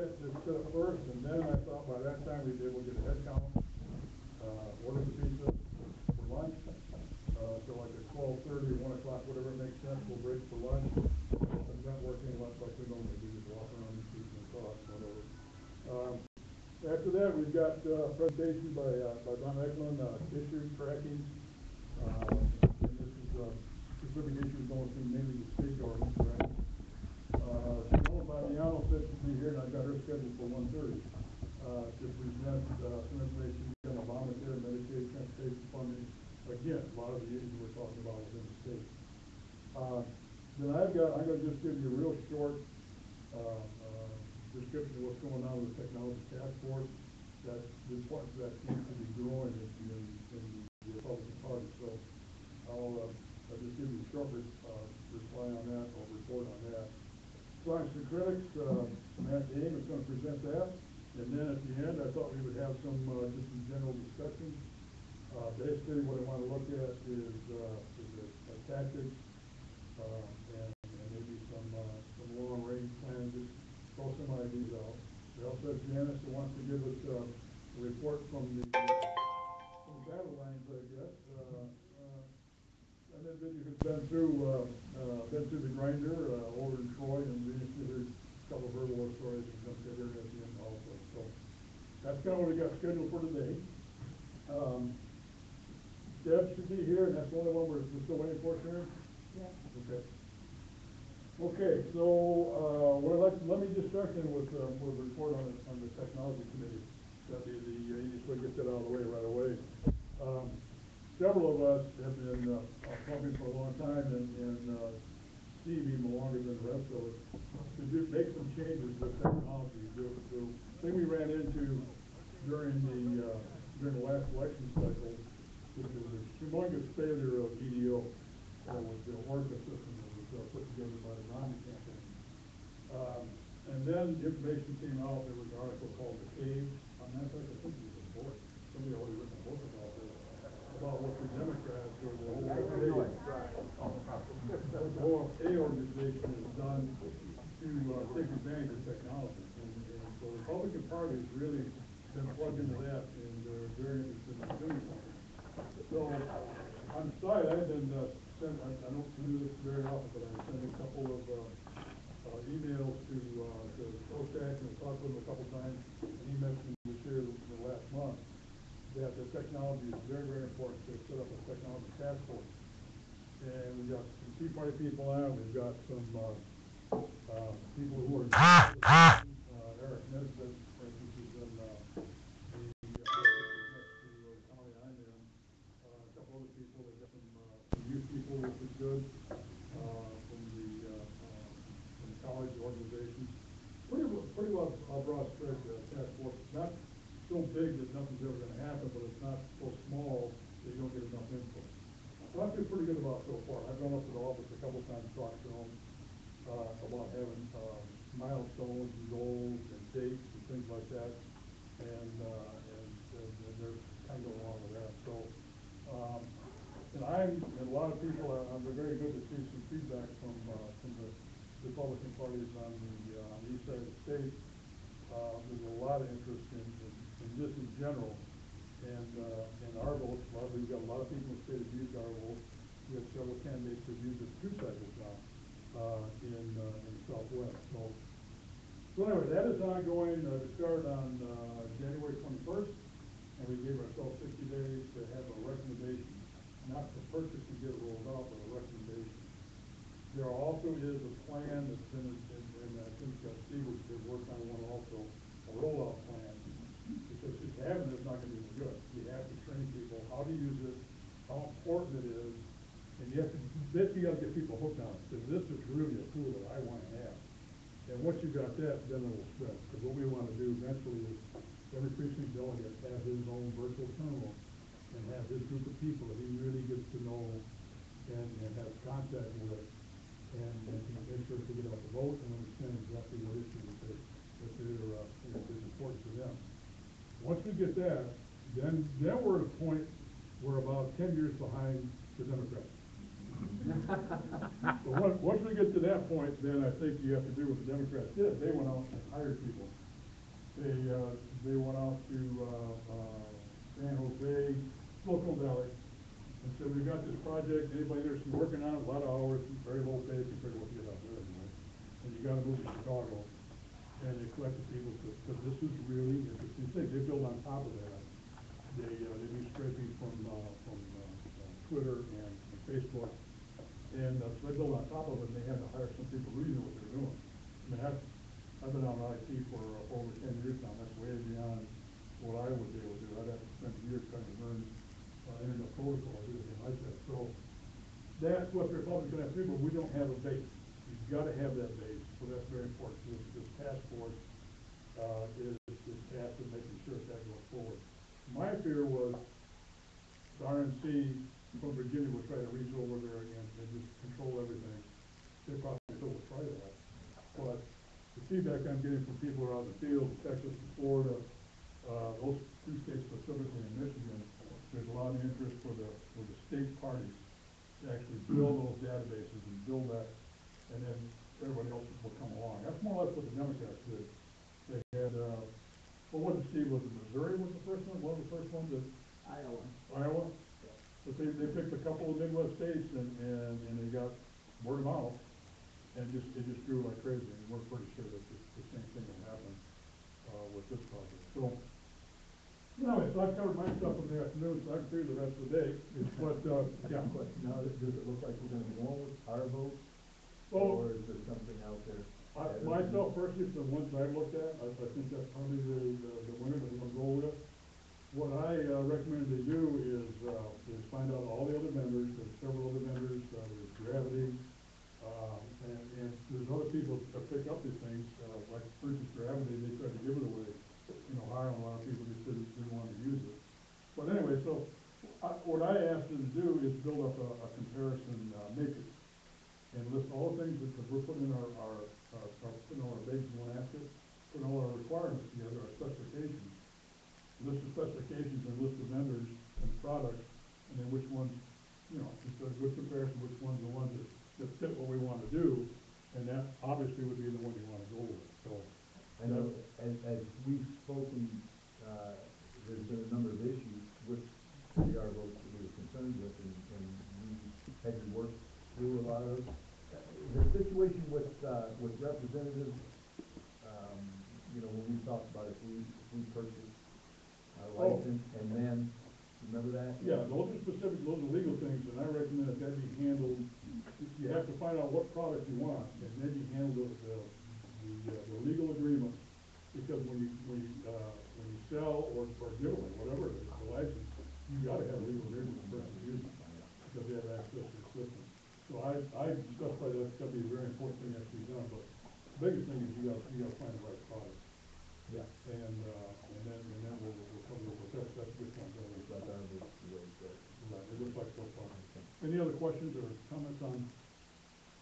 that set up first, and then I thought by that time we'd be able to get a head count, order the pizza for lunch. So like at 12:30 or 1 o'clock, whatever makes sense, we'll break for lunch. Some networking like we normally do, just walk around and eat and talk, whatever. After that, we've got a presentation by Don Eklund, issue tracking. And this is specific issues going through mainly the state government, right? Simone Fabiano said she'd be here, and I've got her scheduled for 1:30 to present some information on Obamacare, Medicaid, transportation funding. Again, a lot of the issues we're talking about within the state. Then I'm going to just give you a real short description of what's going on with the technology task force. That the importance that seems to be growing in the Republican Party. So I'll just give you a short reply on that, or report on that. Science and critics, Matt Aim is going to present that. And then at the end, I thought we would have some just some general discussion. Basically, what I want to look at is the tactics and maybe some long-range plans. Just throw some ideas out. We also have Janice who wants to give us a report from the battle lines, I guess. An individual who's been through the grinder over in Troy, and we just heard a couple of her war stories, and we're going to cover it at the end also. So that's kind of what we got scheduled for today. Deb should be here, and that's the only one we're still waiting for, Sharon? Yeah. Okay. Okay, so let me just start then with a report on the technology committee. That'd be the easiest way to get that out of the way right away. Several of us have been pumping for a long time, and Steve even longer than the rest of us, to make some changes with technology. The thing we ran into during the last election cycle, which was a humongous failure of EDO, was the Orca system that was put together by the Romney campaign. And then information came out. There was an article called The Cave. On that, I think it was a book. Somebody already written a book about this, about what the Democrats or the OFA organization has done to take advantage of technology. And so the Republican Party has really been plugged into that, and they're very interested in doing something. So on the side, I've been I don't do this very often, but I'm sending a couple of emails to OSAC, and talked with him a couple times, and he mentioned this year, the last month, that the technology is very, very important to set up a technology task force. And we've got some Tea Party people on. We've got some people who are Eric Nesbitt, for instance, is in the next to the county I'm in. A couple other people. They've got some youth people, which is good, from the college organizations. Pretty well broad spread task force. It's not so big that nothing's ever going to happen, but it's not so small that you don't get enough input. So I feel pretty good about it so far. I've gone up to the office a couple times, talked to them about having milestones and goals and dates and things like that, and they're kind of going along with that. So, and a lot of people, I'm very good to see some feedback from the Republican parties on the east side of the state. There's a lot of interest in this in general, and our votes. We've got a lot of people in the state that used our votes. We have several candidates that used it 2 cycles now in the Southwest. So anyway, that is ongoing. It started on January 21st, and we gave ourselves 60 days to have a recommendation, not to purchase and get it rolled out, but a recommendation. There also is a plan that's been, and I think Steve has worked on one also, a rollout plan, because just having it is not going to be any good. You have to train people how to use it, how important it is, and you have to basically got to get people hooked on it, because this is really a tool that I want to have. And once you've got that, then it will spread. Because what we want to do eventually is every precinct delegate have his own virtual terminal and have his group of people that he really gets to know and has contact with. And make sure to get out the vote and understand exactly what issues that is important to them. Once we get that, then we're at a point we're about 10 years behind the Democrats. But once we get to that point, then I think you have to do what the Democrats did. They went out and hired people they went out to San Jose, Silicon Valley, and said, we've got this project, anybody interested in working on it, a lot of hours, very low pay compared to what you get out there anyway. And you gotta move to Chicago. And they collected people, because this is really interesting thing. They build on top of that. They do scraping from Twitter and Facebook. And so they build on top of it, and they had to hire some people who really know what they're doing. I mean, I've been out in IT for over 10 years now. That's way beyond what I would be able to do. I'd have to spend years trying to learn internet protocols, everything like that. So that's what the Republicans going to have to do, but we don't have a base. You've got to have that base, so that's very important. This task force is tasked with making sure that goes forward. My fear was the RNC from Virginia would try to reach over there and just control everything. They probably still will try that. But the feedback I'm getting from people around the field, Texas and Florida, those two states specifically in Michigan, there's a lot of interest for the state parties to actually build those databases and build that, and then everybody else will come along. That's more or less what the Democrats did. They had, what was it, Steve? Was it Missouri was the first one? One of the first ones? Iowa? But they picked a couple of Midwest states and they got word of mouth, and it just grew like crazy. And we're pretty sure that the same thing will happen with this project. So, anyway, so I've covered my stuff in the afternoon, so I'm free the rest of the day. But, yeah. Now, does it look like we're going to be going with our vote? Well, or is there something out there? Myself personally, from the ones I've looked at, I think that's probably the winner that we're going to go with. What I recommend they do is find out all the other vendors. There's several other vendors. There's Gravity, and there's other people that pick up these things. Like for instance, Gravity, they tried to give it away in Ohio, and a lot of people just didn't want to use it. But anyway, so what I asked them to do is build up a comparison matrix and list all the things, because we're putting putting all our eggs in one basket, putting all our requirements together, our specifications. List the specifications and list the vendors and products, and then which ones, just a good comparison, which ones are the ones that fit what we want to do, and that obviously would be the one you want to go with. So, I know, as we've spoken, there's been a number of issues with our votes that we were concerned with, and we had to work through a lot of those. The situation with representatives, when we talked about if we purchase our license, and then, remember that? Yeah, those are specific, those are legal things, and I recommend that be handled. You have to find out what product you want, and then you handle the legal agreements, because when you sell or give away, whatever it is, the license, you got to have a legal agreement with the person using it, because they have access to your system. So I specify that's got to be a very important thing that has to be done, but the biggest thing is you got to find the right product. Yeah. And then we'll cover the work. That's a good point. Looks like our vote's the way to go. Right, it looks like so far. Any other questions or comments on,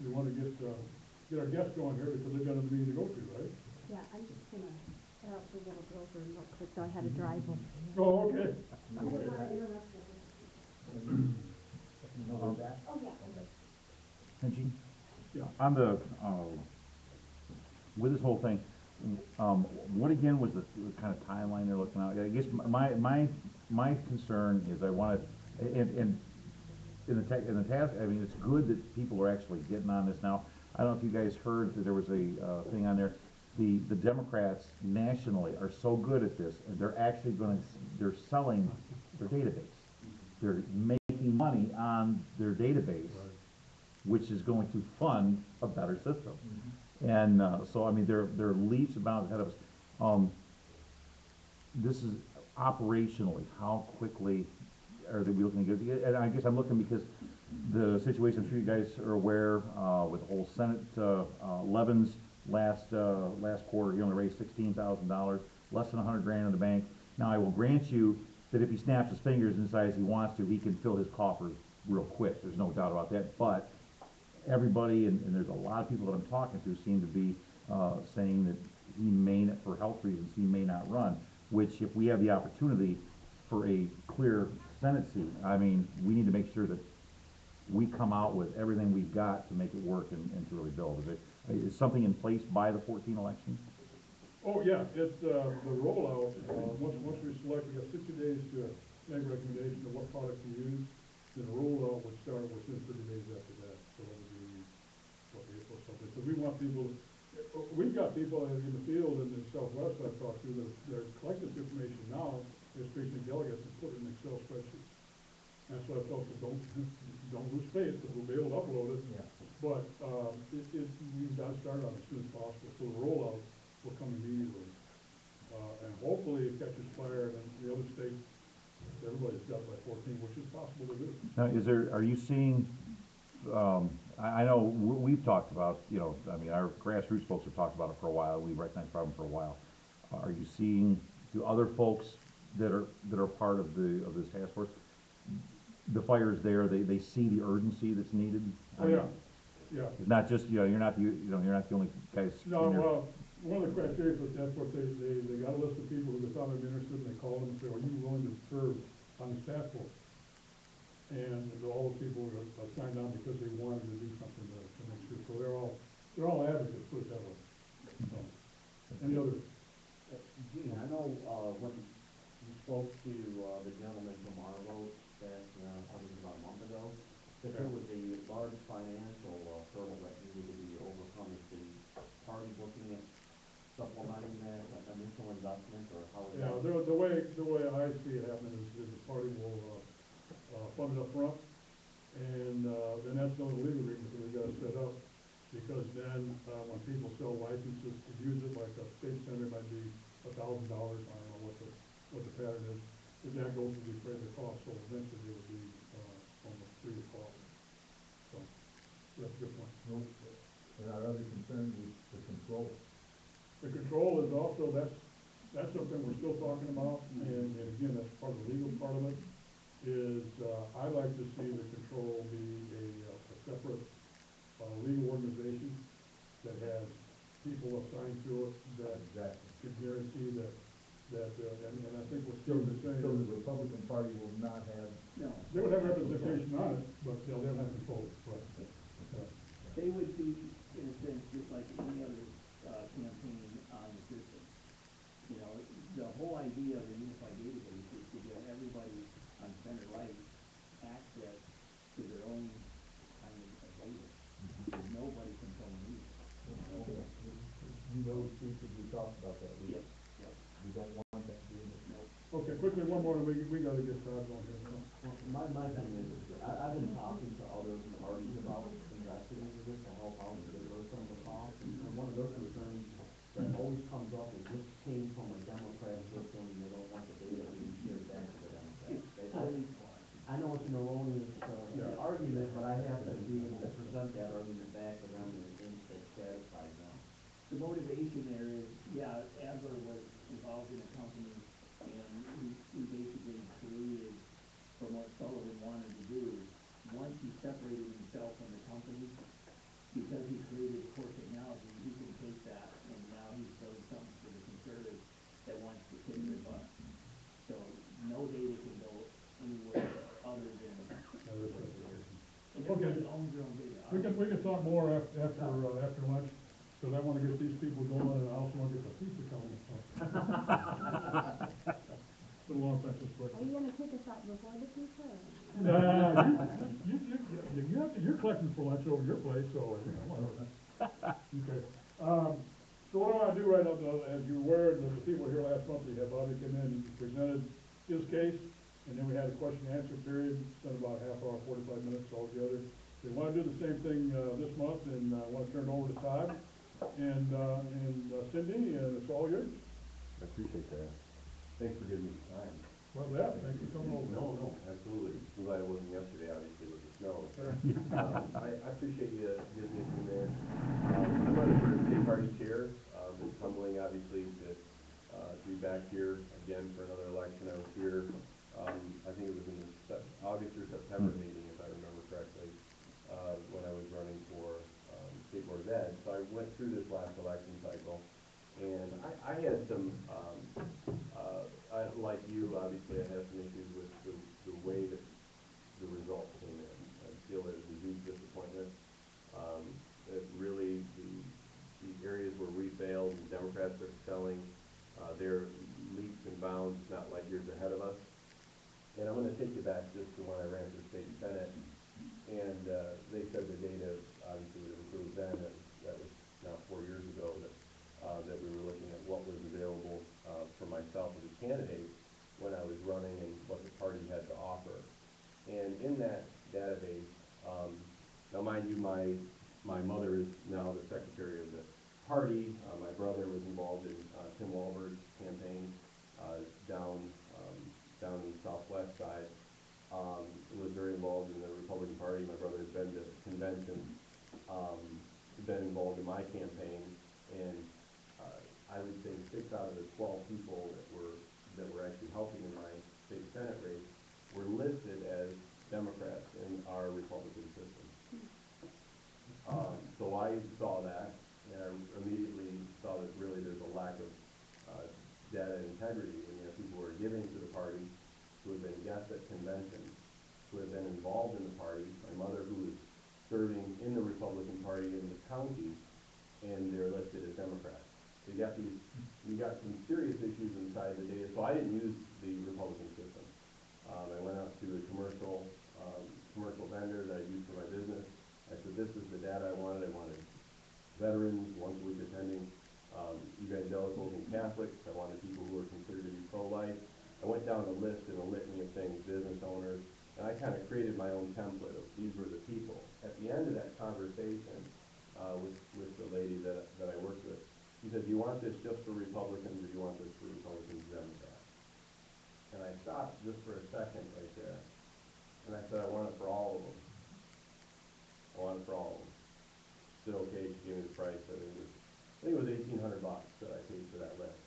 we want to get our guests going here, because they've got another meeting to go to, right? Yeah, I'm just gonna have the little girl over real quick, so I had to drive home. Oh, okay. I didn't want to interrupt you. You know where that? Oh, yeah. Okay. And Gene, Yeah. on the, with this whole thing, what again was the kind of timeline they're looking at? I guess my concern is I want to, and in the task, I mean, it's good that people are actually getting on this now. I don't know if you guys heard that there was a thing on there. The Democrats nationally are so good at this, and they're actually they're selling their database. They're making money on their database, Right. which is going to fund a better system. Mm-hmm. And so, I mean, they're leaps and bounds ahead of us. This is operationally, how quickly are they looking to get? And I guess I'm looking because the situation, I'm sure you guys are aware, with the whole Senate Levins last quarter, he only raised $16,000, less than $100,000 in the bank. Now, I will grant you that if he snaps his fingers and decides he wants to, he can fill his coffers real quick. There's no doubt about that. But everybody, and there's a lot of people that I'm talking to, seem to be saying that he may, for health reasons, he may not run. Which, if we have the opportunity for a clear Senate seat, I mean, we need to make sure that we come out with everything we've got to make it work and to really build. Is something in place by the 14 election? Oh, yeah, the rollout, once we select, we got 60 days to make a recommendation of what product to use. Then the rollout would start within 30 days after that, so that would be, what, April something, because we want people, we've got people in the field in the Southwest I've talked to that are collecting this information now, as precinct delegates, and put it in Excel spreadsheets. That's why I tell people, don't lose faith, because we'll be able to upload it. Yeah. But, we've got to start on it as soon as possible, so the rollout will come immediately. And hopefully it catches fire, and then the other states, everybody's got it by 14, which is possible to do. Now, are you seeing, I know we've talked about, you know, I mean, our grassroots folks have talked about it for a while, we recognize the problem for a while. Are you seeing, do other folks that are part of this task force, the fire's there, they see the urgency that's needed? Oh, yeah, yeah. It's not just, you know, you're not the only guys. No, well, one of the criteria for the task force, they got a list of people who they thought would be interested, and they called them and said, are you willing to serve on this task force? And all those people signed on because they wanted to do something to make sure, so they're all advocates, put it that way. So, any other? Gene, I know, when you spoke to, the gentleman from Argos back, I think it was about a month ago, that there was a large financial, hurdle that needed to be overcome. Is the party looking at supplementing that initial investment, or how is Yeah, that? the way I see it happening is the party will, fund it up front, and, then that's another legal agreement that we gotta set up, because then, when people sell licenses to use it, like a state center might be $1,000, I don't know what the pattern is, if that goes to defray the cost, so eventually they would be, almost free of cost. So, that's a good point. Well, and our other concern was the control. The control is also, that's something we're still talking about, and again, that's part of the legal part of it, is, I'd like to see the control be a separate, legal organization that has people assigned to it that Exactly. can guarantee and I think what Steve is saying. So the Republican Party will not have. No. They would have representation on it, but they'll have control, right? Yeah. They would be, in a sense, just like any other, campaign on the system. You know, the whole idea of the unified database is to give everybody on center right access to their own kind of data. Nobody controlling either. You know, Steve, because we talked about that. Yep, yep, We don't want that being. nope. Okay, quickly, one more, and we gotta get Todd going here. Well, my thing is, I've been talking to other parties about investing into this to help out and get rid of some of the costs, and one of their concerns that always comes up is this came from a Democrat system, and they don't want the data being shared back to the Democrats. It's totally flawed. I know it's an erroneous, Yeah. argument, but I have to be able to present that argument back to them, and it satisfies them. The motivation there is, yeah, Adler was involved in a company, and we basically created, from what Sullivan wanted to do, once he separated himself from the company, because he created core technology, he can take that, and now he's building something for the conservatives that wants to kick their butt. So, no data can go anywhere other than what's there. And everybody owns their own data. We can talk more after lunch, because I wanna get these people going, and I also wanna get the pizza coming, so. Been a long time since Are breakfast. you gonna kick us out before the pizza or? You're collecting for lunch over your place, so, you know, whatever. Okay, so what I wanna do right now, though, as you're aware, the people here last month, we had Bobby come in, he presented his case, and then we had a question and answer period, spent about a half hour, 45 minutes altogether. We wanna do the same thing, this month, and, I wanna turn it over to Todd and Cindy, and it's all yours. I appreciate that. Thanks for giving me the time. Well, yeah, thank you for coming over. No, absolutely. I'm glad it wasn't yesterday, obviously, with the snow. I appreciate you giving me a few minutes. I'm running for state party chair. It's humbling, obviously, to be back here again for another election. I was here, I think it was in the August or September meeting, if I remember correctly, when I was running for, State Board of Ed. So I went through this last election cycle, and I had some, like you, obviously, I had some issues with the way that the results came in. I feel there's a huge disappointment. That really the areas where we failed, the Democrats are excelling, they're leaps and bounds, not light years ahead of us. And I'm going to take you back just to when I ran for state senate, and they said the data obviously would improve then. That was now 4 years ago that we were looking at what was available for myself as a candidate when I was running and what the party had to offer. And in that database, now mind you, my mother is now the secretary of the party. My brother was involved in Tim Walberg's campaign down the southwest side. Was very involved in the Republican Party. My brother has been to conventions, been involved in my campaign, and I would say 6 out of the 12 people that were actually helping in my state senate race were listed as Democrats in our Republican system. So I saw that, and I immediately saw that really there's a lack of data integrity when you have people who are giving to the party, who have been guests at conventions, who have been involved in the party. My mother, who is serving in the Republican Party in the county, and they're listed as Democrats. So you got some serious issues inside the data. So I didn't use the Republican system. I went out to a commercial vendor that I used for my business. I said, this is the data I wanted. I wanted veterans, once a week attending, evangelicals and Catholics. I wanted people who were considered to be pro-life. I went down a list and a litany of things, business owners, and I kind of created my own template of these were the people. At the end of that conversation with the lady that I worked with, she said, do you want this just for Republicans, or do you want this for Republicans and Democrats? And I stopped just for a second right there, and I said, I want it for all of them. I want it for all of them. She said, okay. She gave me the price. I think it was $1,800 that I paid for that list.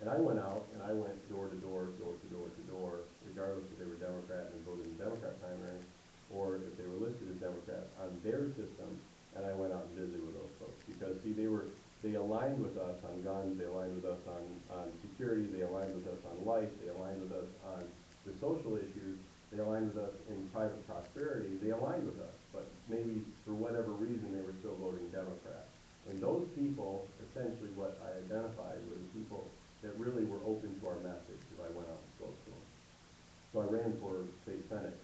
And I went out and I went door to door, regardless if they were Democrat and voted in the Democrat primary, or if they were listed as Democrat on their system. And I went out and visited with those folks because, see, they aligned with us on guns, they aligned with us on security, they aligned with us on life, they aligned with us on the social issues, they aligned with us in private prosperity, they aligned with us, but maybe for whatever reason they were still voting Democrat. And those people, essentially what I identified were the people that really were open to our message if I went out and spoke to them. So I ran for state senate.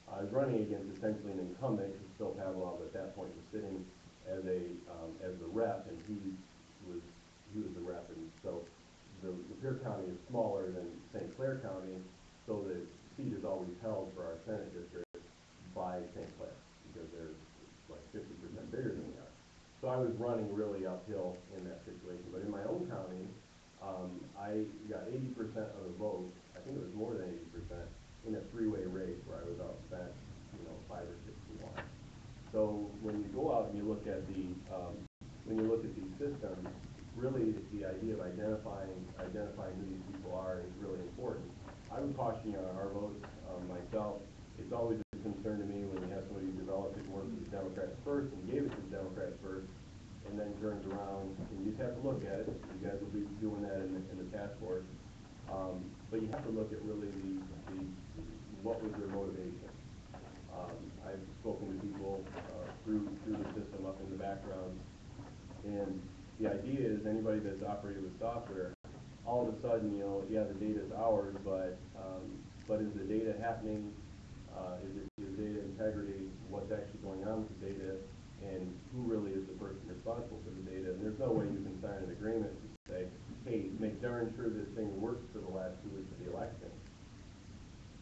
I was running against essentially an incumbent, because Phil Pavlov at that point was sitting as the rep, and he was the rep, and so the Lapeer County is smaller than St. Clair County, so the seat is always held for our Senate district by St. Clair, because they're like 50% bigger than we are. So I was running really uphill in that situation, but in my own county, I got 80% of the vote. I think it was more than 80% in a three-way race where I was outspent, 5 or 6 to 1. So when you go out and you look at these systems, really the idea of identifying who these people are is really important. I would caution you on our votes myself. It's always a concern to me when you have somebody who developed it and worked with the Democrats first and gave it to the Democrats first, and then turns around, and you just have to look at it. You guys will be doing that in the task force. But you have to look at really what was their motivation. I've spoken to people through the system up in the background, and the idea is anybody that's operated with software, all of a sudden, the data is ours, but is the data happening? Is data integrity? What's actually going on with the data? And who really is the person responsible for the data? And there's no way you can sign an agreement to say, hey, make darn sure this thing works for the last 2 weeks of the election.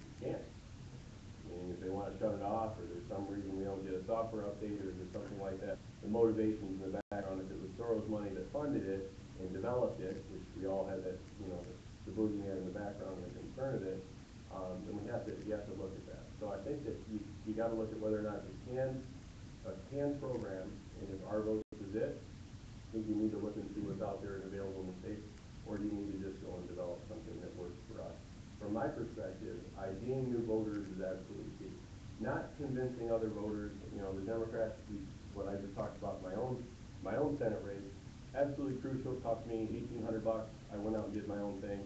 You can't. I mean, if they want to shut it off, or there's some reason we don't get a software update, or there's something like that, the motivations in the background, if it was Soros money that funded it and developed it, which we all had that, the boogeyman in the background and the concern of it, then you have to look at that. So I think that you got to look at whether or not it's a canned program, and if our vote is it, I think you need to look and see what's out there and available in the state, or do you need to just go and develop something that works for us? From my perspective, IDing new voters is absolutely key. Not convincing other voters, the Democrats, what I just talked about my own Senate race, absolutely crucial. It cost me $1,800. I went out and did my own thing,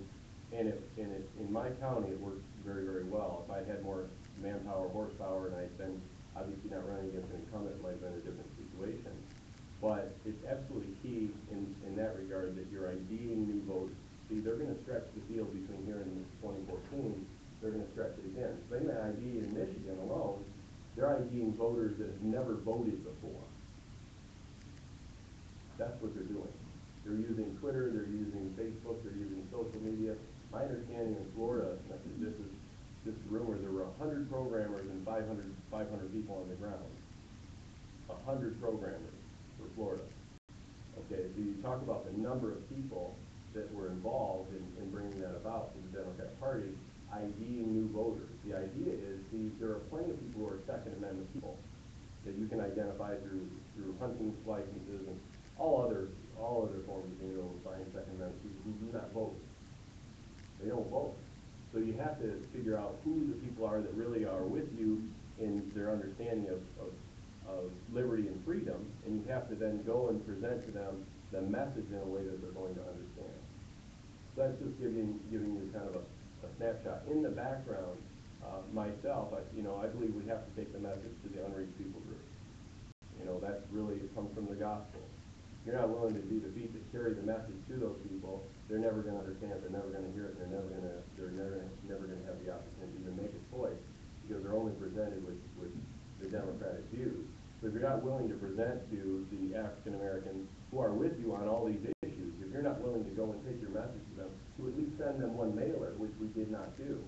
and in my county it worked very, very well. If I had more manpower, horsepower, and I'd been obviously not running against an incumbent, it might have been a different situation. But it's absolutely key in that regard that you're IDing new voters. they're gonna stretch the field between here and 2014, they're gonna stretch it again. So they may ID in Michigan alone, they're IDing voters that have never voted before. That's what they're doing. They're using Twitter, they're using Facebook, they're using social media. My understanding in Florida, this is just rumor, there were 100 programmers and 500 people on the ground. 100 programmers for Florida. Okay, so you talk about the number of people that were involved in bringing that about for the Democrat Party, IDing new voters. The idea is, there are plenty of people who are Second Amendment people that you can identify through hunting licenses and all other forms of being able to find Second Amendment people who do not vote. They don't vote. So you have to figure out who the people are that really are with you in their understanding of liberty and freedom, and you have to then go and present to them the message in a way that they're going to understand. So that's just giving you kind of a snapshot. In the background, myself, I believe we have to take the message to the unreached people groups. That's really, it comes from the gospel. If you're not willing to be the feet that carry the message to those people, they're never going to understand it, they're never going to hear it, and they're never going to have the opportunity to make a choice, because they're only presented with the Democratic views. So if you're not willing to present to the African Americans who are with you on all these issues, if you're not willing to go and take your message to them, to at least send them one mailer, which we did not do.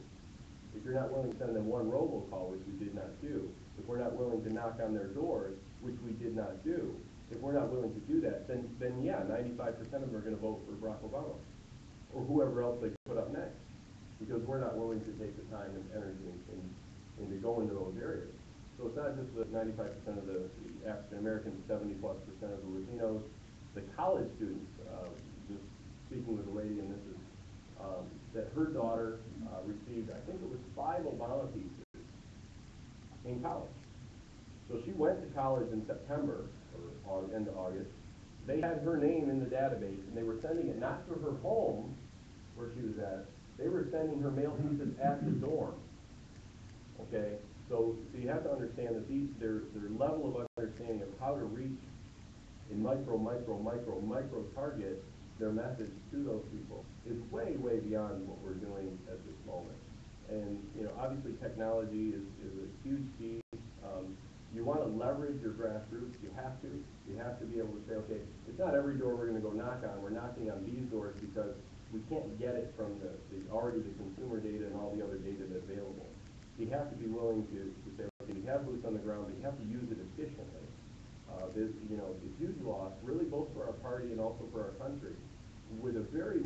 If you're not willing to send them one robocall, which we did not do. If we're not willing to knock on their doors, which we did not do. If we're not willing to do that, then yeah, 95% of them are going to vote for Barack Obama or whoever else they put up next, because we're not willing to take the time and energy and to go into those areas. So it's not just the 95% of the African Americans, 70+% of the Latinos, the college students. Just speaking with a lady, and this is that her daughter received, I think it was 5 Obama pieces in college. So she went to college in September or end of August. They had her name in the database, and they were sending it not to her home where she was at. They were sending her mail pieces at the dorm. Okay, so you have to understand that their level of understanding of how to reach and micro target their message to those people is way beyond what we're doing at this moment. And obviously technology is a huge key. You want to leverage your grassroots. You have to. You have to be able to say, okay, it's not every door we're going to go knock on. We're knocking on these doors because we can't get it from the consumer data and all the other data that's available. So you have to be willing to say, okay, we have boots on the ground, but you have to use it efficiently. It's a huge loss, really, both for our party and also for our country. With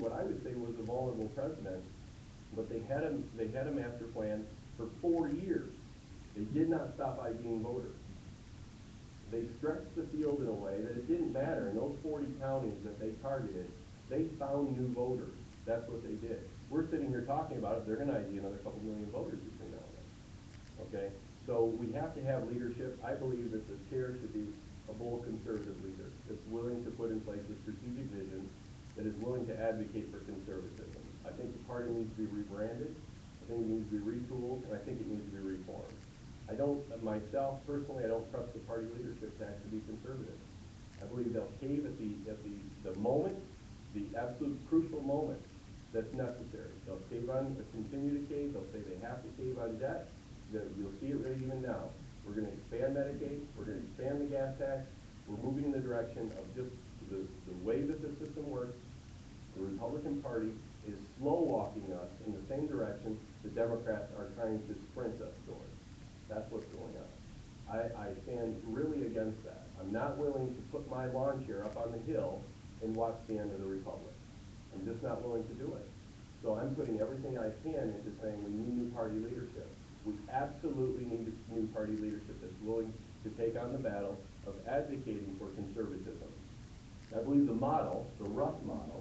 what I would say was a vulnerable president, but they had a master plan for 4 years. They did not stop IDing voters. They stretched the field in a way that it didn't matter. In those 40 counties that they targeted, they found new voters. That's what they did. We're sitting here talking about it. They're going to ID another couple million voters between now and then. Okay? So we have to have leadership. I believe that the chair should be a bold conservative leader that's willing to put in place a strategic vision, that is willing to advocate for conservatism. I think the party needs to be rebranded. I think it needs to be retooled, and I think it needs to be reformed. Myself personally, I don't trust the party leadership to actually be conservative. I believe they'll cave at the moment, the absolute crucial moment that's necessary. They'll continue to cave. They'll say they have to cave on debt. You'll see it right even now. We're going to expand Medicaid. We're going to expand the gas tax. We're moving in the direction of just the way that the system works. The Republican Party is slow walking us in the same direction the Democrats are trying to sprint us towards. That's what's going on. I stand really against that. I'm not willing to put my lawn chair up on the hill and watch the end of the Republic. I'm just not willing to do it. So I'm putting everything I can into saying we need new party leadership. We absolutely need new party leadership that's willing to take on the battle of advocating for conservatism. I believe the rough model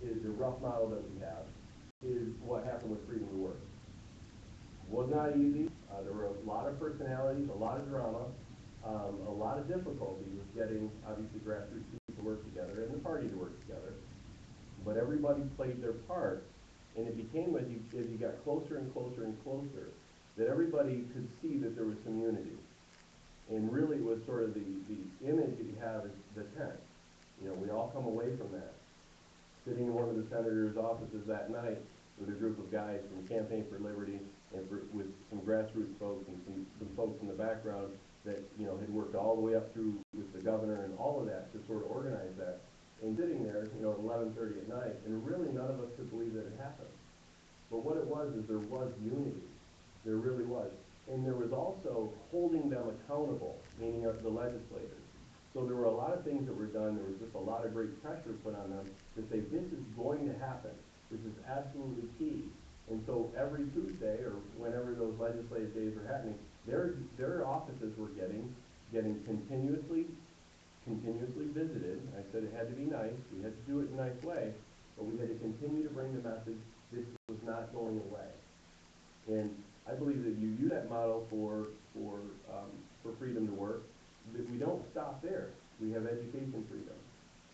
that we have is what happened with freedom to work. It was not easy. There were a lot of personalities, a lot of drama, a lot of difficulty with getting, obviously, grassroots people to work together and the party to work together. But everybody played their part, and it became, as you got closer and closer and closer, that everybody could see that there was some unity. And really it was sort of the image that you have is the tent. We all come away from that. sitting in one of the senator's offices that night with a group of guys from Campaign for Liberty and with some grassroots folks and some folks in the background that, you know, had worked all the way up through with the governor and all of that to sort of organize that. And sitting there, you know, at 11:30 at night, and really none of us could believe that it happened. But what it was is there was unity. There really was. And there was also holding them accountable, meaning the legislators. So there were a lot of things that were done. There was just a lot of great pressure put on them to say, this is going to happen. This is absolutely key. And so every Tuesday or whenever those legislative days were happening, their offices were getting continuously visited. I said it had to be nice. We had to do it in a nice way, but we had to continue to bring the message this was not going away. And I believe that you use that model for freedom to work, that we don't stop there. We have education freedom.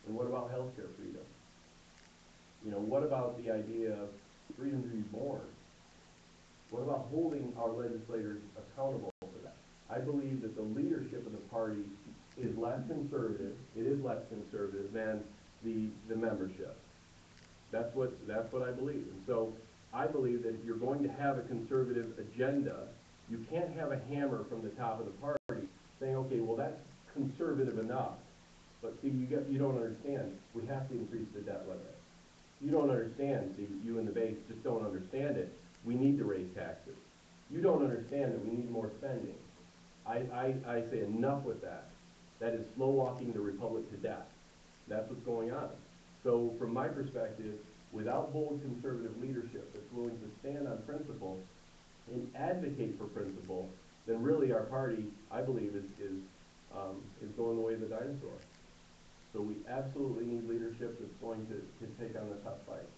And what about healthcare freedom? You know, what about the idea of freedom to be born? What about holding our legislators accountable for that? I believe that the leadership of the party is less conservative. It is less conservative than the membership. That's what I believe. And so I believe that if you're going to have a conservative agenda, you can't have a hammer from the top of the party saying, okay, well, that's conservative enough. But see, you don't understand. We have to increase the debt limit. You don't understand. See, you and the base just don't understand it. We need to raise taxes. You don't understand that we need more spending. I say enough with that. That is slow walking the republic to death. That's what's going on. So from my perspective, without bold conservative leadership that's willing to stand on principle and advocate for principle, then really our party, I believe, is going the way of the dinosaur. So we absolutely need leadership that's going to take on the tough fight.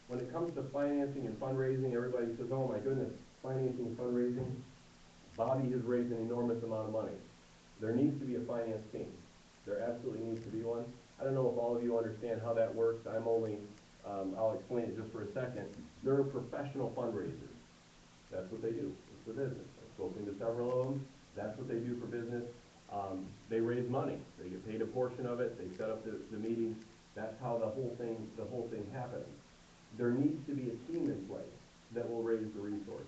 When it comes to financing and fundraising, everybody says, oh my goodness, financing and fundraising. Bobby has raised an enormous amount of money. There needs to be a finance team. There absolutely needs to be one. I don't know if all of you understand how that works. I'll explain it just for a second. They're professional fundraisers. That's what they do. It's their business. I've spoken to several of them. That's what they do for business. They raise money. They get paid a portion of it. They set up the meetings. That's how the whole thing happens. There needs to be a team in place that will raise the resources.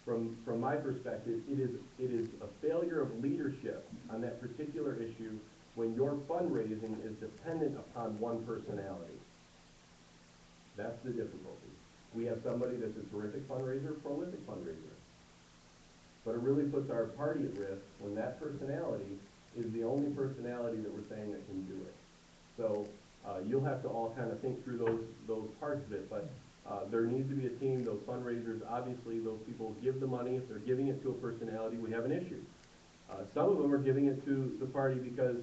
From my perspective, it is a failure of leadership on that particular issue when your fundraising is dependent upon one personality. That's the difficulty. We have somebody that's a terrific fundraiser, prolific fundraiser. But it really puts our party at risk when that personality is the only personality that we're saying that can do it. So you'll have to all kind of think through those parts of it, but there needs to be a team. Those fundraisers, obviously, those people give the money. If they're giving it to a personality, we have an issue. Some of them are giving it to the party because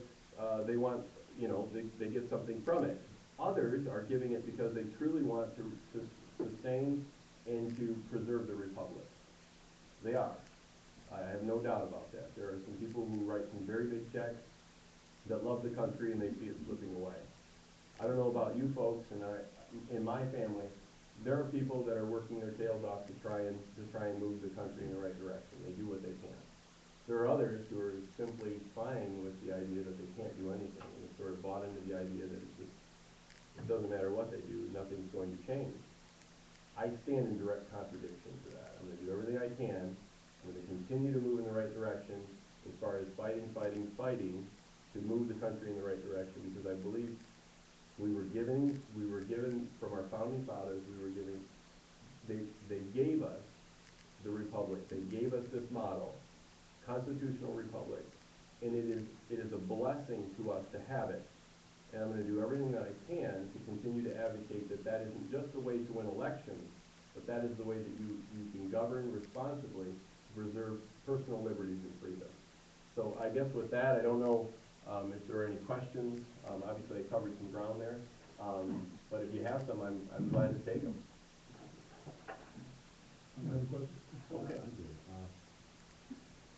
they want, you know, they get something from it. Others are giving it because they truly want to sustain and to preserve the republic. They are. I have no doubt about that. There are some people who write some very big checks that love the country and they see it slipping away. I don't know about you folks, and in my family, there are people that are working their tails off to try and move the country in the right direction. They do what they can. There are others who are simply fine with the idea that they can't do anything, and they've sort of bought into the idea that it doesn't matter what they do, nothing's going to change. I stand in direct contradiction to that. I'm going to do everything I can. I'm going to continue to move in the right direction as far as fighting to move the country in the right direction, because I believe we were given from our founding fathers, they gave us the republic. They gave us this model, constitutional republic, and it is a blessing to us to have it. And I'm going to do everything that I can to continue to advocate that isn't just the way to win elections, but that is the way that you can govern responsibly to preserve personal liberties and freedom. So I guess with that, I don't know if there are any questions. Obviously, I covered some ground there. But if you have some, I'm glad to take them. I have a question. Okay.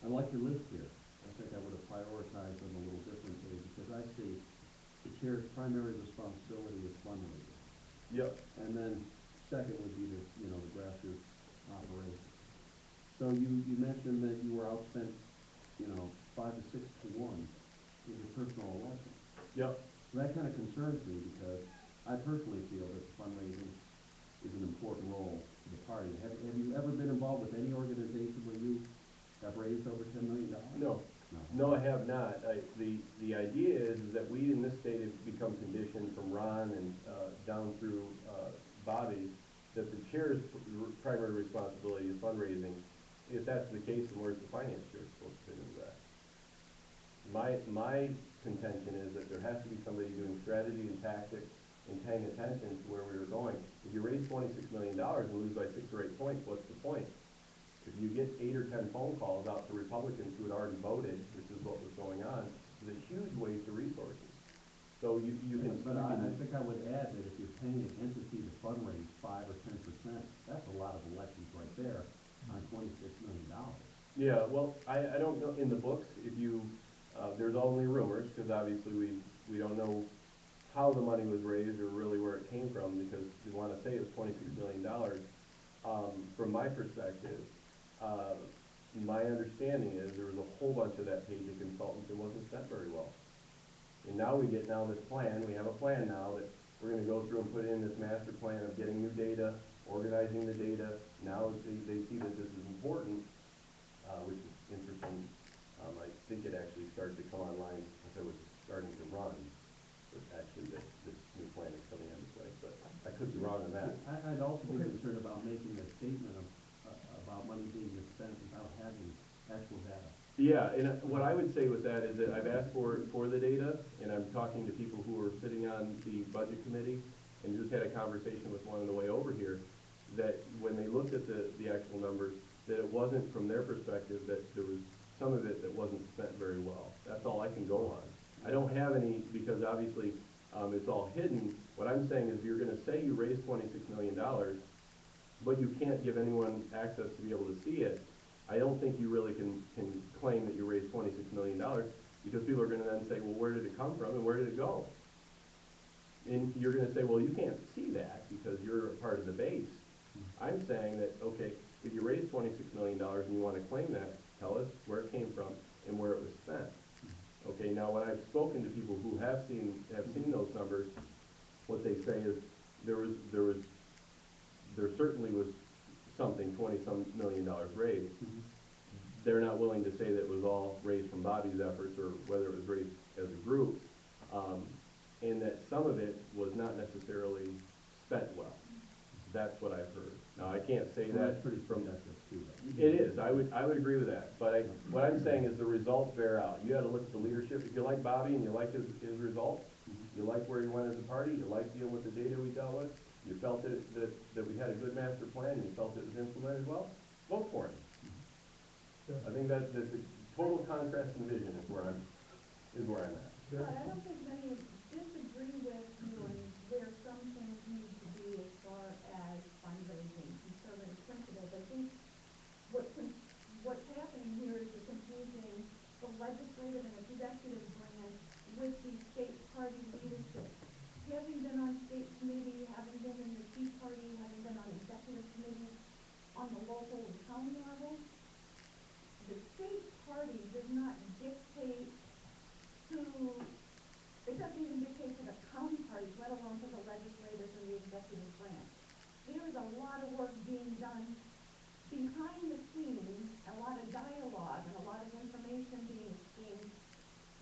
I like your list here. I think I would have prioritized them a little differently because I see the chair's primary responsibility is fundraising. Yep. And then second would be the grassroots operation. So you mentioned that you were outspent, 5 to 6 to 1 in your personal election. Yep. So that kind of concerns me because I personally feel that fundraising is an important role to the party. Have you ever been involved with any organization where you have raised over $10 million? No. No. No, I have not. The idea is that we in this state have become conditioned from Ron and, down through, Bobby, that the chair's primary responsibility is fundraising. If that's the case, then where's the finance chair supposed to fit into that? My contention is that there has to be somebody doing strategy and tactics and paying attention to where we were going. If you raise $26 million and lose by 6 or 8 points, what's the point? If you get 8 or 10 phone calls out to Republicans who had already voted, which is what was going on, it's a huge waste of resources. So you can. But I think I would add that if you're paying an entity to fundraise 5 or 10%, that's a lot of elections right there on $26 million. Yeah, well, I don't know, in the books, if you, there's only rumors, because obviously we don't know how the money was raised or really where it came from, because we want to say it was $26 million. From my perspective, my understanding is there was a whole bunch of that paid to consultants that wasn't spent very well. And now we get this plan, we have a plan now that we're gonna go through and put in this master plan of getting new data, organizing the data. Now they see that this is important, which is interesting. I think it actually started to come online as I was starting to run, but actually this new plan is coming into play, but I could be wrong on that. I'd also be concerned about making a statement about money being misspent without having actual data. Yeah, and what I would say with that is that I've asked for the data, and I'm talking to people who are sitting on the budget committee, and just had a conversation with one on the way over here, that when they looked at the actual numbers, that it wasn't from their perspective that there was some of it that wasn't spent very well. That's all I can go on. I don't have any, because obviously it's all hidden. What I'm saying is, if you're gonna say you raised $26 million, but you can't give anyone access to be able to see it, I don't think you really can claim that you raised $26 million, because people are gonna then say, well, where did it come from and where did it go? And you're gonna say, well, you can't see that because you're a part of the base. I'm saying that, okay, if you raised $26 million and you wanna claim that, tell us where it came from and where it was spent. Okay, now when I've spoken to people who have seen those numbers, what they say is there certainly was something, $20-some million raised. They're not willing to say that it was all raised from Bobby's efforts or whether it was raised as a group, and that some of it was not necessarily spent well. That's what I've heard. Now, I can't say that. That's pretty subjective too, though. It is. I would agree with that. But what I'm saying is the results bear out. You got to look at the leadership. If you like Bobby and you like his results, you like where he went as a party, you like dealing with the data we dealt with, you felt that we had a good master plan, and you felt it was implemented well, vote for him. I think that the total contrast in vision is where I'm at. But I don't think many disagree with you on where some things need to be as far as fundraising, conservative principles. I think what's happening here is you're confusing the legislative and executive branch with the state party leadership. Having been on state committee, having been in the Tea Party, having been on executive committees on the local and county level, the state party does not dictate to, it doesn't even dictate to the county parties, let alone to the legislators and the executive branch. There is a lot of work being done behind the scenes, a lot of dialogue and a lot of information being exchanged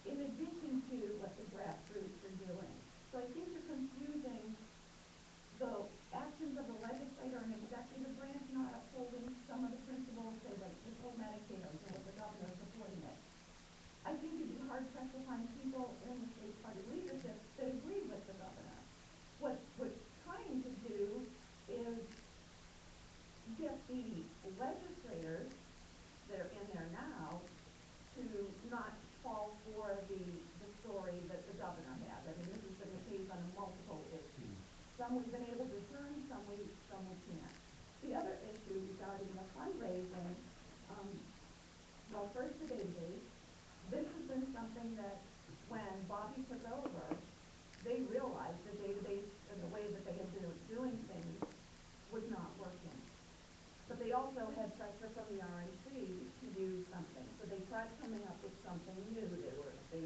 in addition to what the grassroots are doing. So I think you're confusing the actions of the legislator and executive branch not upholding some of the principles, say like this whole Medicare, you know, with the governor supporting it. I think you'd be hard pressed to find people in the state party leadership that agree with the governor. What we're trying to do is get the legislators that are in there now to not fall for the story that the governor has. I mean, this has been the case on multiple issues. Some we've been able to turn, some we can't. The other issue regarding the fundraising, well, first the database. This has been something that when Bobby took over, they realized the database and the way that they had been doing things was not working. But they also had pressure from the RNC to do something. So they tried coming up with something new. They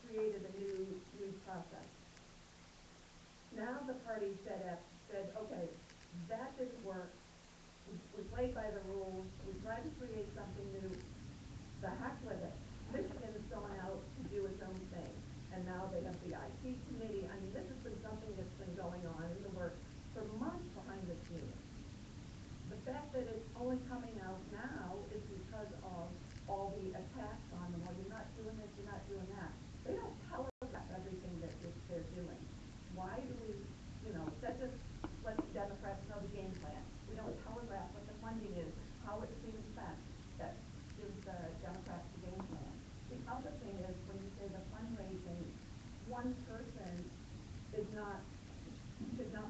created a new process. said, okay, that didn't work, we played by the rules, we tried to create something new, the heck with it. Michigan is going out to do its own thing, and now they have the IT committee. I mean, this has been something that's been going on in the works for months behind the scenes. The fact that it's only coming out now is because of all the attacks on them. Well, you're not doing this, you're not doing that. They don't telegraph everything that they're doing. Why do we, that just lets the Democrats know the game plan. We don't telegraph what the funding is, how it's being spent. That gives the Democrats the game plan. The other thing is, when you say the fundraising, one person should not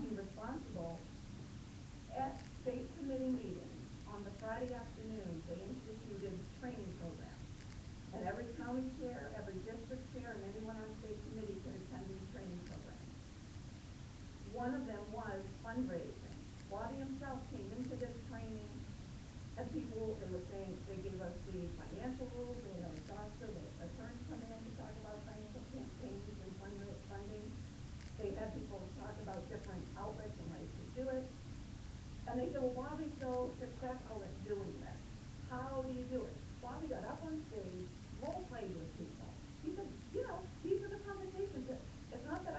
be responsible. At state committee meetings on the Friday afternoon, they instituted training programs. And every county chair, every district chair, and anyone on state committee can attend these training programs. One of them was fundraising. Bobby himself came into this training, and they were saying, they gave us the financial rules, we had a doctor, the attorneys come in to talk about financial campaigns and funding. They had people talk about different outlets and ways to do it. And they said, well, Bobby's so successful at doing this. How do you do it? Bobby got up on stage, role played with people. He said, these are the conversations. It's not that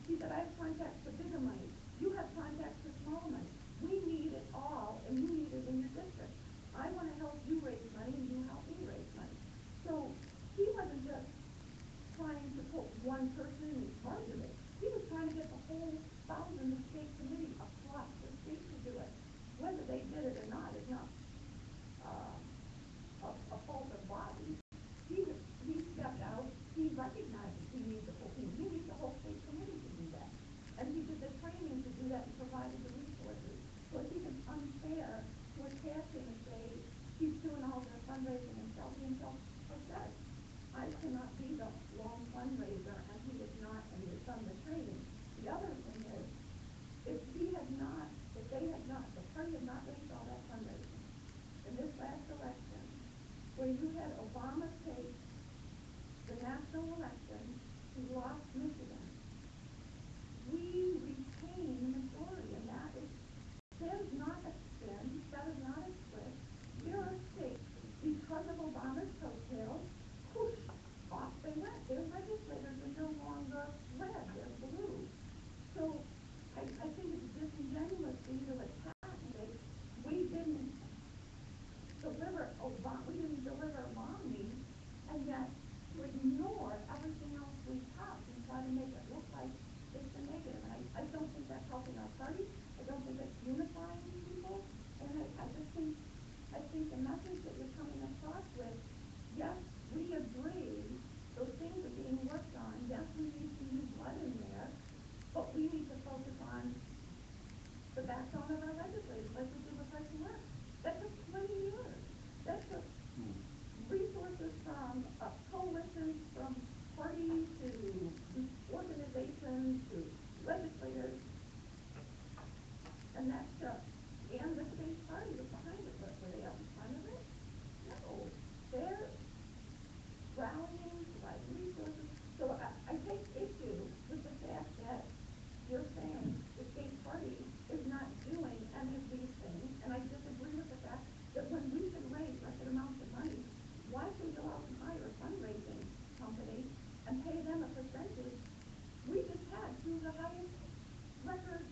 he said, I have contacts for bigger money. You have contacts for smaller money. We need it all, and you need it in your district. I want to help you raise money, and you help me raise money. So he wasn't just trying to put one person in charge of it. He was trying to get the whole 1,000 state committee across the state to do it. Whether they did it or not is not a fault of Bobby. He stepped out. He recognizes he needs the whole team. He needs the whole state committee to do that. And he did the training to do that and provided the resources. So I think it's unfair to attach him and say he's doing all the fundraising himself. He himself has said, I cannot be the lone fundraiser, and he is not, and he has done the training. The other thing is, if the party had not raised all that fundraising in this last election, where you had Obama take the national election, he lost Michigan. We retain the majority, and that is not a spin, that is not a trick. There are states, because of Obama's coattails, whoosh, off they went. Their legislators are no longer red, they're blue. So I think it's disingenuous for you to attack and say, we didn't deliver Romney, and yet to ignore everything else we have and try to make it look like it's a negative. And I don't think that's helping our party. I don't think it's unifying people. And I think the message that you're coming across with, yes, we agree, those things are being worked on. Yes, we need some new blood in there, but we need to focus on the backbone of our legislators, like we did with right to work. That took 20 years. That took resources from coalitions, from parties to organizations to legislators, and and the state party was behind it. But were they out in front of it? No. They're rallying, providing resources. So I take issue with the fact that you're saying the state party is not doing any of these things, and I disagree with the fact that when we can raise record amounts of money, why should we go out and hire a fundraising company and pay them a percentage? We just had two of the highest record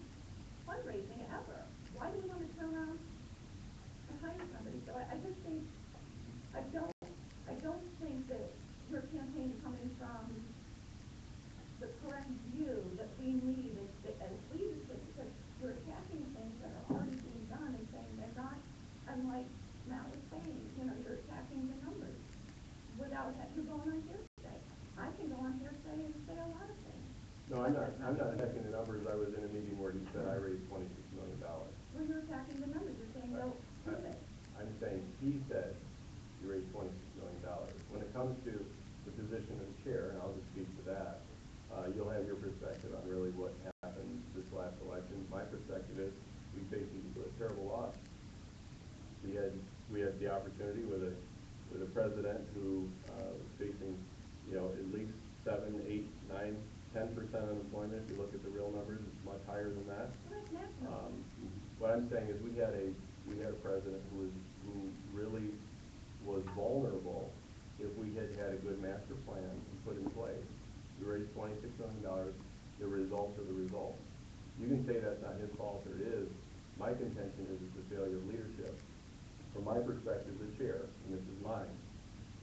fundraising ever. Why do we want to turn around and hire somebody? So I just think I don't think that your campaign is coming from the correct view that we need as leadership, because you're attacking things that are already being done and saying they're not, unlike Matt was saying, you're attacking the numbers without you're going on hearsay. I can go on hearsay and say a lot of things. No, I'm not attacking the numbers. I was in a meeting where he said I raised $26 million. Well, you're attacking the numbers. You're saying, no, prove it. I'm saying he said you raised $26 million. When it comes to the position of the chair, and I'll just speak to that, you'll have your perspective on really what happened this last election. My perspective is we faced a terrible loss. We had the opportunity with a president who was facing, at least 7, 8, 9, 10% unemployment. If you look at the real numbers, it's much higher than that. Well, that's national. What I'm saying is we had a president who really was vulnerable if we had had a good master plan put in place. We raised $26 million. The results are the results. You can say that's not his fault, or it is. My contention is it's a failure of leadership. From my perspective, the chair, and this is mine,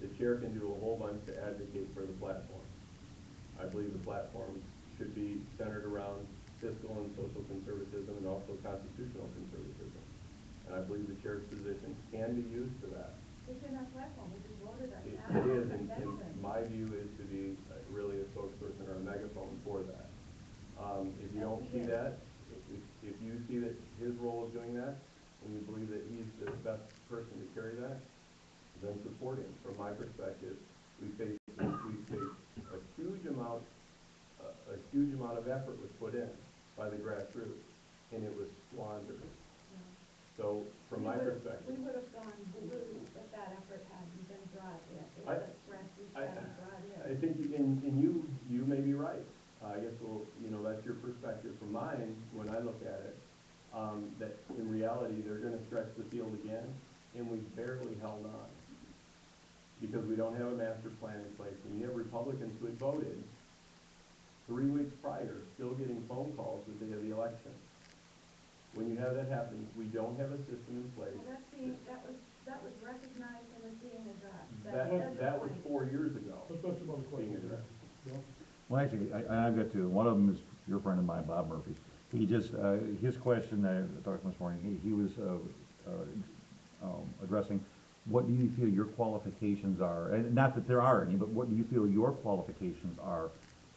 the chair can do a whole bunch to advocate for the platform. I believe the platform should be centered around fiscal and social conservatism and also constitutional conservatism. And I believe the chair's position can be used for that. It's in our platform, we just voted on It that. is, and my view is to be really a spokesperson or a megaphone for that. If you don't see that, if you see that his role is doing that, and you believe that he's the best person to carry that, then support him. From my perspective, we faced a huge amount of effort was put in by the grassroots, and it was squandered. Yeah. So, from my perspective, We would have gone blue if that effort hadn't been brought in, if the grassroots hadn't brought in. I think, and you may be right. I guess, well, that's your perspective. From mine, when I look at it, that in reality, they're gonna stretch the field again, and we barely held on. Because we don't have a master plan in place, and you have Republicans who had voted 3 weeks prior, still getting phone calls the day of the election. When you have that happen, we don't have a system in place. Well, that was recognized and is being addressed. That was 4 years ago. Let's let some other Being questions. addressed. Bill? Well, actually, I've got two. One of them is your friend of mine, Bob Murphy. He just, his question, I talked to him this morning, he was addressing, what do you feel your qualifications are? And not that there are any, but what do you feel your qualifications are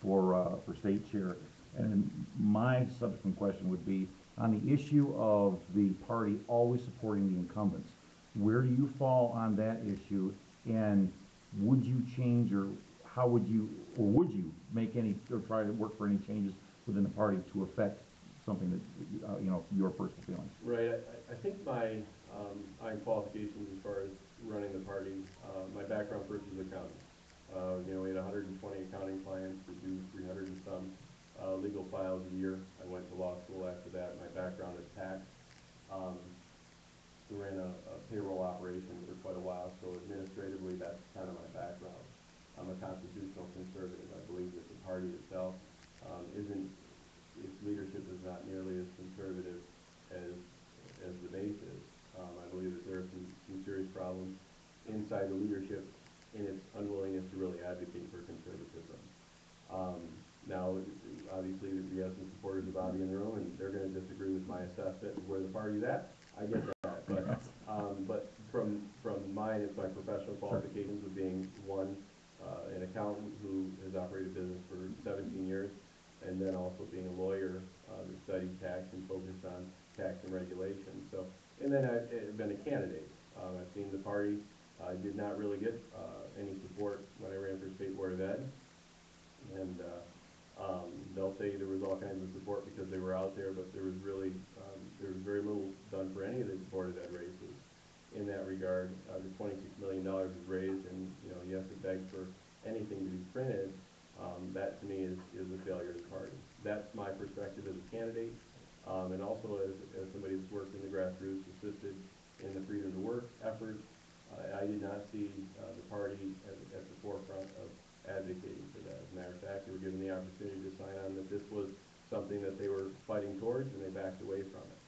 for state chair? And my subsequent question would be, on the issue of the party always supporting the incumbents, where do you fall on that issue? And would you change, or how would you, or would you make any, or try to work for any changes within the party to affect something that, your personal feelings? Right. I think my qualifications as far as running the party, my background first is accounting. We had 120 accounting clients. We do 300 and some legal files a year. I went to law school after that. My background is tax. We ran a payroll operation for quite a while, so administratively, that's kind of my background. I'm a constitutional conservative. I believe that the party itself its leadership is not nearly as conservative as the base is. I believe that there are some serious problems inside the leadership in its unwillingness to really advocate for conservatism. Now, obviously, we have some supporters of Bobby in the room, and they're going to disagree with my assessment of where the party's at. I get that, but from mine, it's my professional qualifications of being an accountant who has operated business for 17 years, and then also being a lawyer that studied tax and focused on tax and regulation. So, and then I've been a candidate. I've seen the party. I did not really get any support when I ran for state board of ed, and they'll say there was all kinds of support because they were out there, but there was very little done for any of the board of ed races in that regard. The $26 million was raised, and you have to beg for anything to be printed. That to me is a failure of the party. That's my perspective as a candidate, and also as somebody that's worked in the grassroots, assisted in the freedom to work efforts. I did not see the party at the forefront of advocating for that. As a matter of fact, they were given the opportunity to sign on that this was something that they were fighting towards, and they backed away from it.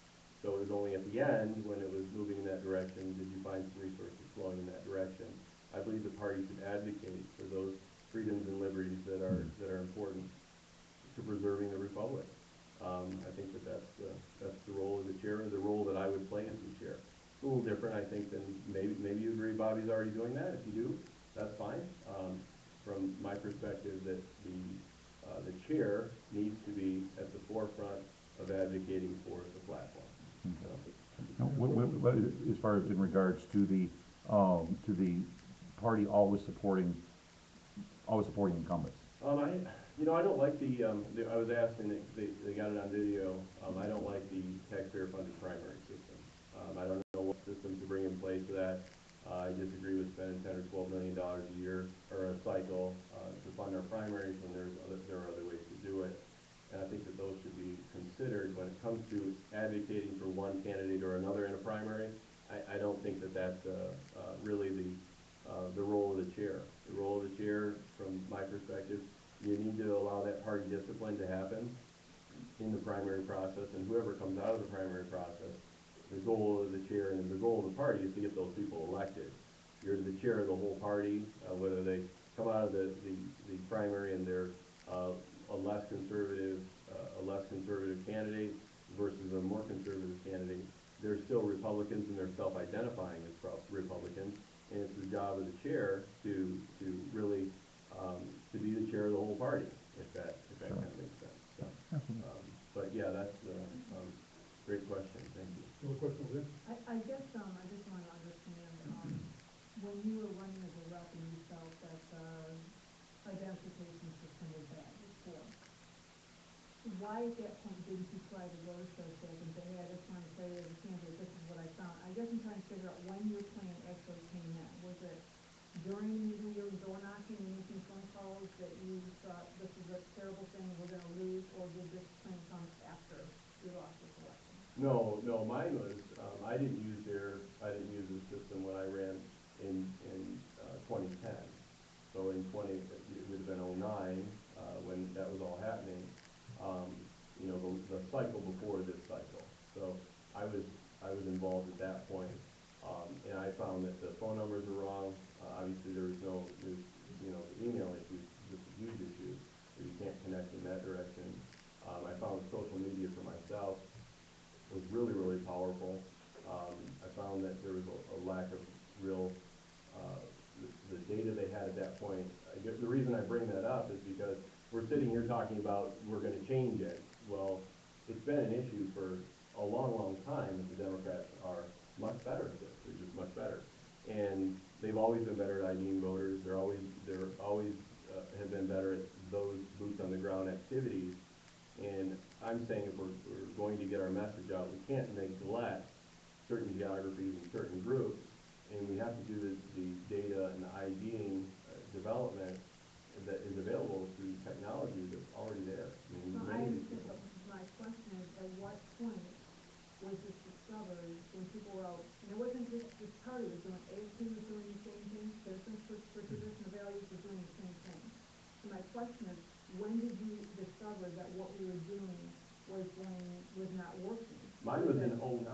So it was only at the end, when it was moving in that direction, did you find some resources flowing in that direction. I believe the party should advocate for those freedoms and liberties that are important to preserving the republic. I think that's the role of the chair, the role that I would play as the chair. It's a little different, I think, than maybe you agree Bobby's already doing that. If you do, that's fine. From my perspective, that the chair needs to be at the forefront of advocating for the platform. Now, what, as far as in regards to the party always supporting incumbents? I don't like I was asked, and they got it on video. I don't like the taxpayer-funded primary system. I don't know what system to bring in place for that. I disagree with spending $10 or $12 million a year or a cycle to fund our primaries when there are other ways to do it. And I think that those should be considered when it comes to advocating for one candidate or another in a primary, I don't think that that's, really the role of the chair. The role of the chair, from my perspective, you need to allow that party discipline to happen in the primary process, and whoever comes out of the primary process, the goal of the chair and the goal of the party is to get those people elected. You're the chair of the whole party, whether they come out of the primary and they're a less conservative candidate versus a more conservative candidate. They're still Republicans and they're self-identifying as Republicans, and it's the job of the chair to really to be the chair of the whole party, if that kind of makes sense. So, but yeah, that's great question. Thank you. Another question over there? I guess, I just want to understand, when you were running as a rep and you felt that the identification system was bad before, why at that point didn't you try to go to Showstack and say, hey, I just want to tell you as a candidate, this is what I found? I guess I'm trying to figure out when your plan actually came in. Was it during the meeting you were door knocking and making phone calls that you thought this is a terrible thing, we're going to lose, or did this plan come after you lost this election? No, mine was, I didn't use the system when I ran in 2010. So in it would have been 09, when that was all happening, you know, the cycle before this cycle. So I was involved at that point, and I found that the phone numbers were wrong. Obviously there's you know, the email issue is just a huge issue, where you can't connect in that direction. I found social media for myself was really, really powerful. I found that there was a lack of real, the data they had at that point. The reason I bring that up is because we're sitting here talking about we're going to change it. Well, it's been an issue for a long, long time that the Democrats are much better at this. They're just much better. And they've always been better at IDing voters. They're always have been better at those boots on the ground activities. And I'm saying if we're going to get our message out, we can't neglect certain geographies and certain groups, and we have to do the data and the IDing development that is available through technology that's already there. I mean, No, I many of these understand, people. but my question is, at what point was this discovered when people were out, and it wasn't just this party was doing, AFP was doing the same thing, Citizens for Traditional Values was doing the same thing. So my question is, when did you discover that what we were doing was not working? Mine was in 09.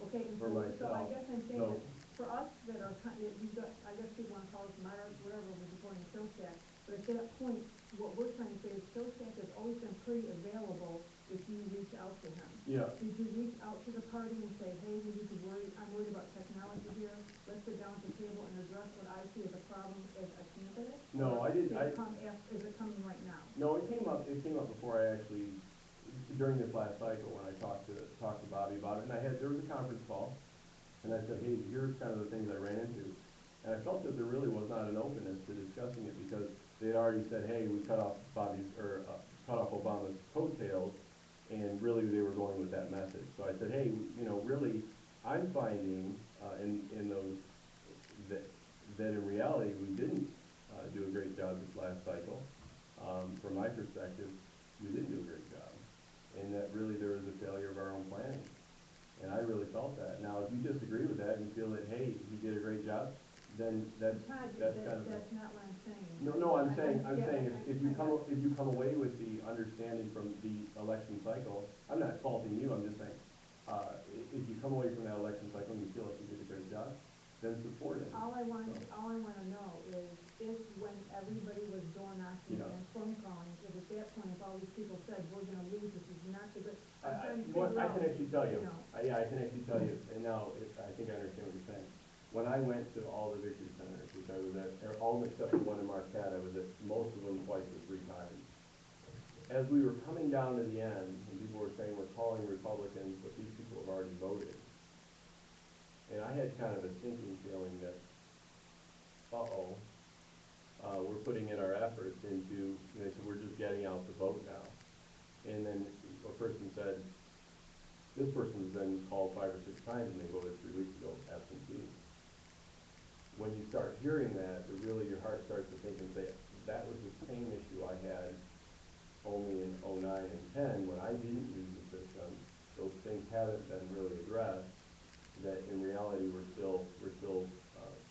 Okay, and for myself. so I guess I'm saying So, that for us that are, I guess people want to call us whatever, we're supporting Showstack, but at that point, what we're trying to say is Showstack has always been pretty available if you reach out to him. yeah. Did you reach out to the party and say, hey, I'm worried about technology here, let's sit down at the table and address what I see as a problem as a candidate? No, I didn't. Is it coming right now? No, it came up before I actually, during this last cycle, when I talked to Bobby about it, and there was a conference call, and I said, hey, here's kind of the things I ran into. And I felt that there really was not an openness to discussing it, because they had already said, hey, we cut off Obama's coattails, and really they were going with that message. So I said, hey, you know, really, I'm finding in those that in reality we didn't do a great job this last cycle. From my perspective, we didn't do a great job, and that really there was a failure of our own planning. And I really felt that. Now, if you disagree with that and you feel that, hey, he did a great job, then that's Todd, kind of that's not what I'm saying. no. I'm saying if you come away with the understanding from the election cycle, I'm not faulting you. I'm just saying if you come away from that election cycle and you feel like you did a great job, then support it. All I want to know is if when everybody was door knocking Yeah. and phone calling, if at that point, if all these people said, we're going to lose, this is not the good, I'm trying to figure I out, can actually tell you. know. Yeah, I can actually tell you. And now I think I understand what you're saying. When I went to all the victory centers, which I was at, all except for one in Marquette, I was at most of them twice or three times. As we were coming down to the end, and people were saying we're calling Republicans, but these people have already voted. And I had kind of a sinking feeling that, we're putting in our efforts into, they said, we're just getting out the vote now. And then a person said, this person's been called 5 or 6 times and they voted 3 weeks ago absentee. When you start hearing that, really your heart starts to think and say, that was the same issue I had only in '09 and '10, when I didn't use the system, those things haven't been really addressed, that in reality, we're still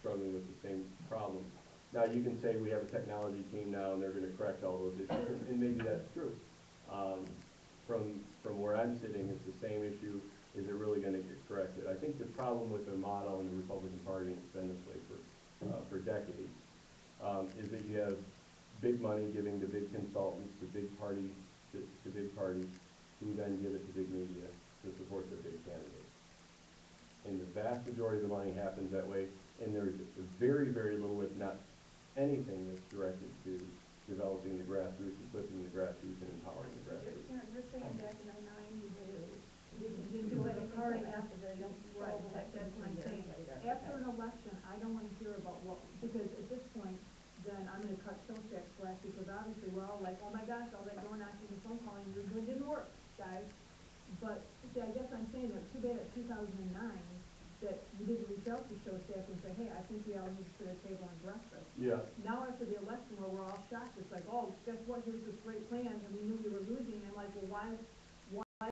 struggling with the same problem. Now, you can say we have a technology team now and they're gonna correct all those issues, and maybe that's true. From where I'm sitting, it's the same issue. Is it really gonna get corrected? I think the problem with their model in the Republican Party, and it's been this way for decades, is that you have big money giving to big consultants, to big parties, to big parties, who then give it to big media to support their big candidates. And the vast majority of the money happens that way, and there's very, very little, if not anything, that's directed to developing the grassroots, equipping the grassroots, and empowering the grassroots. You're saying back in '09, you didn't do anything Party after the, Right, that's what I'm saying. later. After an election, I don't wanna hear about what, because at this point, then I'm gonna cut Shostak slack, because obviously we're all like, oh my gosh, all that door knocking and phone calling you're doing didn't work, guys. But, see, I guess I'm saying that too bad at 2009, that you didn't reach out to Shostak and say, hey, I think we all need to sit at a table and address this. Yeah. Now after the election, where we're all shocked, it's like, oh, guess what, here's this great plan, and we knew we were losing, and I'm like, well,